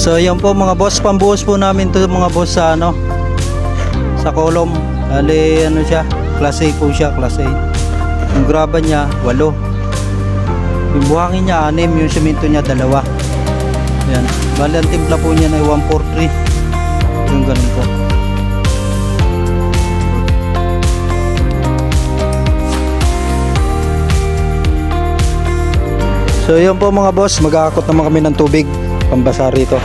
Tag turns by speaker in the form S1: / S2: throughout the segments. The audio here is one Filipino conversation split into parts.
S1: So yan po mga boss, pambuhos po namin to mga boss sa sa kolom. Ali ano siya, class A po siya, class A. Yung graba niya 8. Yung buhangin niya 6, yung semento niya 2. Yan. Bali ang timpla po niya na 143. Yung ganun po. So yan po mga boss, mag-aakot naman kami ng tubig pambasa rito.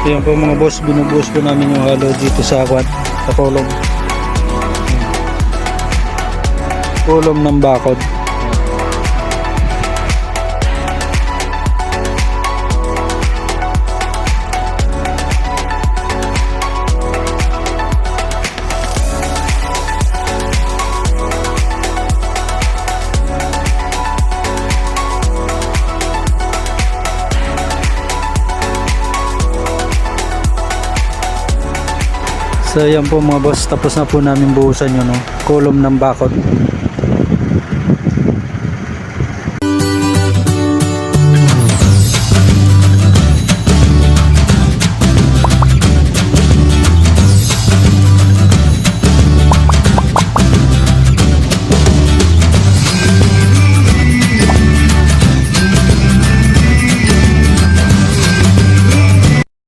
S1: So yan po mga boss, binubuhos po namin yung halo dito sa kolom. Kolom ng bakod. So yan po mga boss, tapos na po namin buhusan yun, kolom ng bakod.